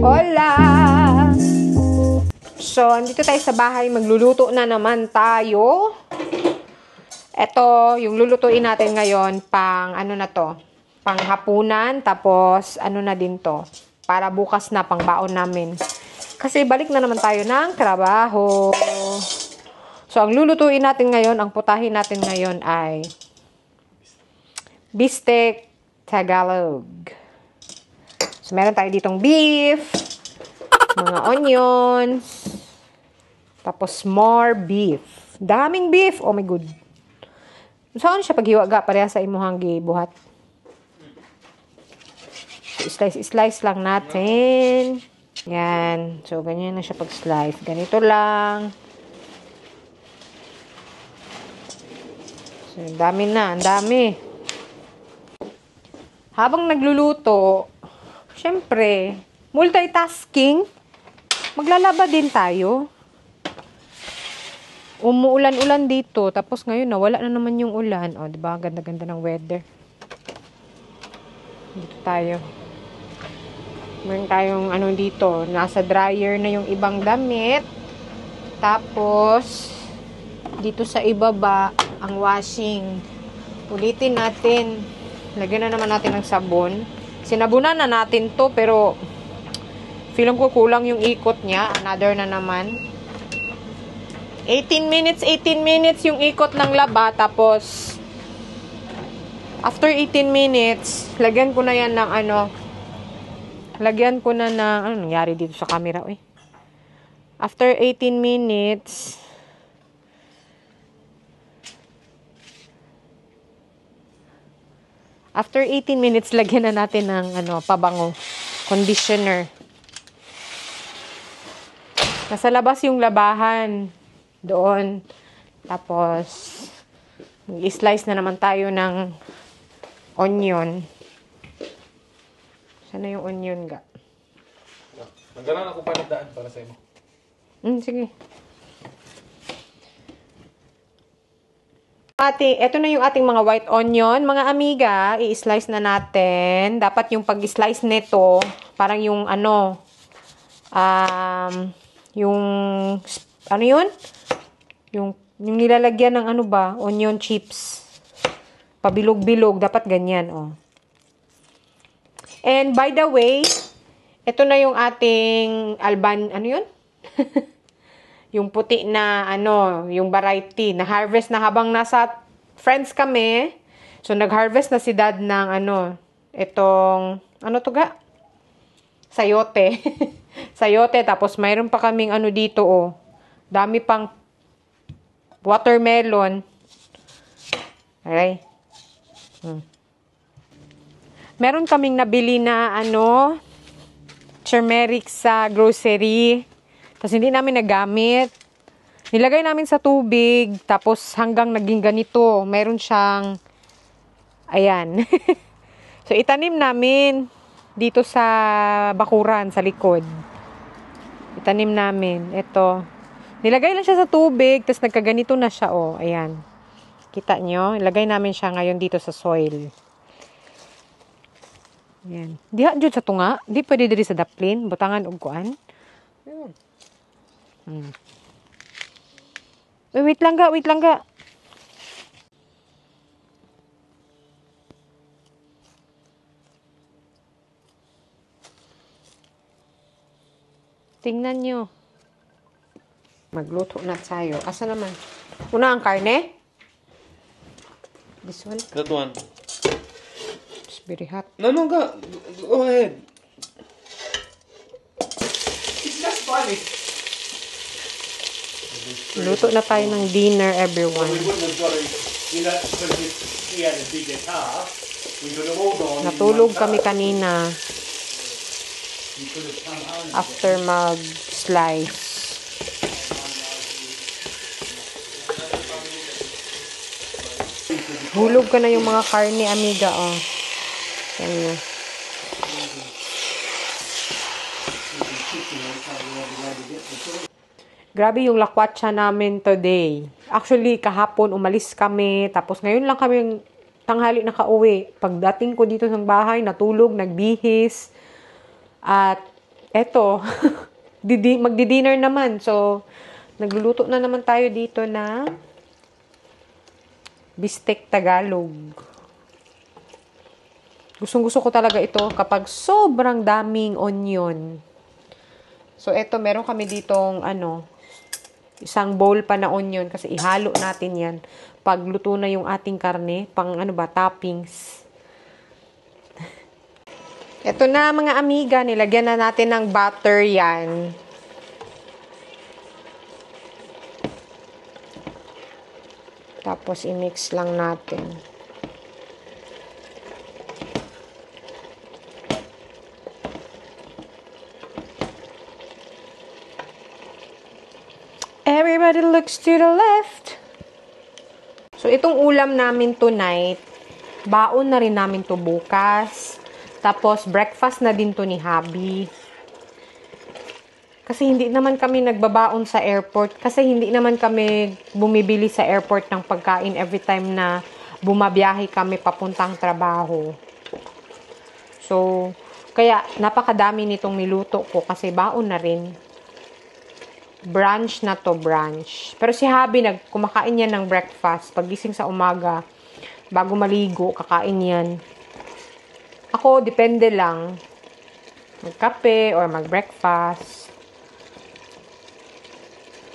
Hola! So, andito tayo sa bahay. Magluluto na naman tayo. Ito, yung lulutuin natin ngayon, pang ano na to? Pang hapunan, tapos ano na din to? Para bukas na, pang baon namin. Kasi balik na naman tayo ng trabaho. So, ang lulutuin natin ngayon, ang putahin natin ngayon ay Bistek Tagalog. So, meron tayo ditong beef, mga onions, tapos more beef. Daming beef. Oh my God. Saan siya paghiwaga? Pareha sa imuhang gibuhat. So, slice lang natin. Yan. So, ganyan na siya pag-slice. Ganito lang. So, ang dami na. Ang dami. Habang nagluluto, syempre, multitasking, maglalaba din tayo. Umuulan-ulan dito, tapos ngayon nawala na naman yung ulan. O, diba? Ganda-ganda ng weather. Dito tayo. Meron tayong ano dito, nasa dryer na yung ibang damit. Tapos, dito sa ibaba, ang washing. Ulitin natin. Lagyan na naman natin ng sabon. Sinabunan na natin to, pero feeling ko kulang yung ikot niya. Another na naman. 18 minutes yung ikot ng laba. Tapos, after 18 minutes, lagyan ko na yan ng ano. Lagyan ko na ng, ano nangyari dito sa camera, eh. After 18 minutes, lagyan na natin ng ano, pabango, conditioner. Nasa labas yung labahan doon. Tapos i-slice na naman tayo ng onion. Sana yung onion ga? Nagalan ako panidaan para sa imo. Sige. Ito na yung ating mga white onion. Mga amiga, i-slice na natin. Dapat yung pag-slice nito, parang yung ano, yung, ano yun? Yung nilalagyan ng ano ba? Onion chips. Pabilog-bilog. Dapat ganyan, oh. And by the way, ito na yung ating ano yun? Yung puti na, ano, yung variety, na-harvest na habang nasa friends kami. So, nag-harvest na si dad ng, ano, itong, ano to ga? Sayote. Sayote, tapos mayroon pa kaming, ano dito, oh. Dami pang watermelon. Okay. Meron kaming nabili na, ano, turmeric sa grocery. Tapos hindi namin nagamit. Nilagay namin sa tubig. Tapos hanggang naging ganito. Meron siyang, ayan. So itanim namin dito sa bakuran, sa likod. Itanim namin. Ito. Nilagay lang siya sa tubig. Tapos nagkaganito na siya, oh. Ayan. Kita nyo? Ilagay namin siya ngayon dito sa soil. Ayan. Diha dyan sa tunga. Di pwede diri sa daplin. Butangan og kuan. Wait lang ga. Tingnan nyo. Magluto na tayo. Asa naman? Una ang karne? This one? That one. It's very hot. No, ga. Go ahead. It's just funny. Luto na tayo ng dinner, everyone. Natulog kami kanina. After mag-slice. Hulog ka na yung mga karne, amiga, oh. Yan. Grabe yung lakwatsa namin today. Actually, kahapon umalis kami. Tapos ngayon lang kami tanghali nakauwi. Pagdating ko dito sa bahay, natulog, nagbihis. At eto, magdi-dinner naman. So, nagluluto na naman tayo dito na bistek Tagalog. Gustong-gusto ko talaga ito kapag sobrang daming onion. So, eto, meron kami ditong, isang bowl pa na onion kasi ihalo natin yan pag luto na yung ating karne, pang toppings. Ito na mga amiga, nilagyan na natin ng butter yan. Tapos i-mix lang natin. Everybody looks to the left. So, itong ulam namin tonight, baon na rin namin to bukas. Tapos, breakfast na din to ni Habi. Kasi hindi naman kami nagbabaon sa airport. Kasi hindi naman kami bumibili sa airport ng pagkain every time na bumabiyahe kami papuntang trabaho. So, kaya napakadami nitong niluto ko kasi baon na rin. Brunch na to, brunch. Pero si Habi, kumakain yan ng breakfast. Pagising sa umaga, bago maligo, kakain yan. Ako, depende lang. Magkape or mag-breakfast.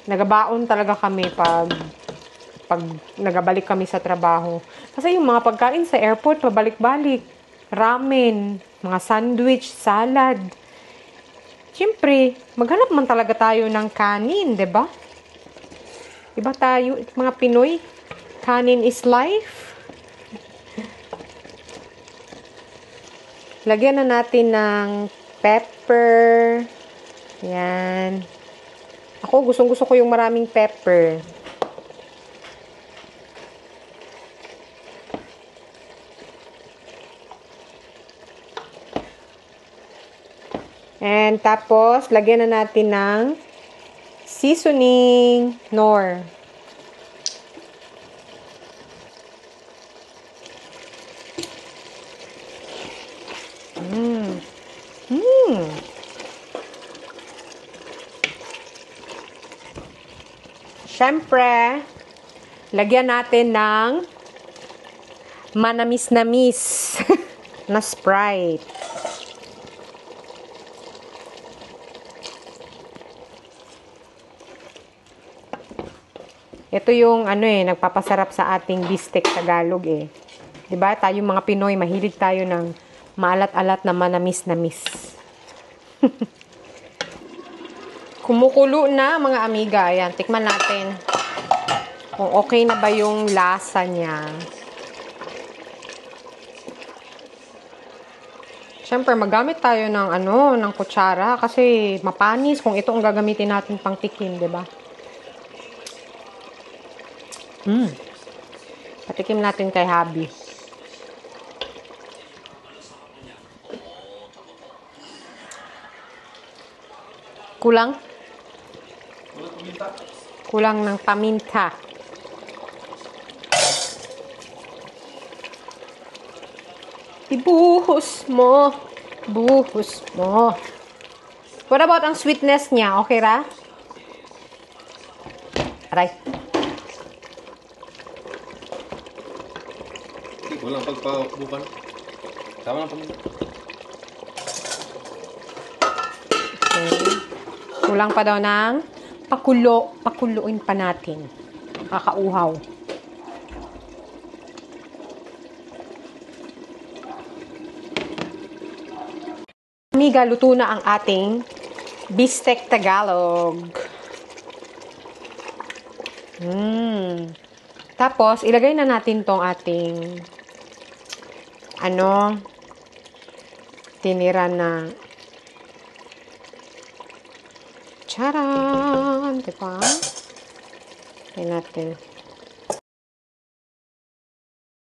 Nagabaon talaga kami pag nagabalik kami sa trabaho. Kasi yung mga pagkain sa airport, pabalik-balik. Ramen, mga sandwich, salad. Siyempre, maghanap man talaga tayo ng kanin, 'di ba? Iba tayo, mga Pinoy. Kanin is life. Lagyan na natin ng pepper. Yan. Ako, gustong-gusto ko yung maraming pepper. And tapos, lagyan na natin ng seasoning Knorr. Siyempre, lagyan natin ng manamis-namis na Sprite. Ito yung nagpapasarap sa ating bistek Tagalog 'Di ba? Tayong mga Pinoy, mahilig tayo ng maalat-alat na manamis-namis. Kumukulo na mga amiga. Ayan, tikman natin. Kung okay na ba yung lasa niya. Siyempre, magamit tayo ng kutsara kasi mapanis kung ito ang gagamitin natin pang tikim, 'di ba? Patikim natin kay Habi. Kulang? Kulang ng paminta. Ibuhos mo. Buhos mo. What about ang sweetness niya? Okay ra? Aray. Walang pagpabukan. Tama na paminta. Okay. Kulang pa daw ng pakulo. Pakuluin pa natin. Kakauhaw. Amiga, luto na ang ating bistek Tagalog. Tapos, ilagay na natin tong ating tinira na charan, diba? Ilagay natin.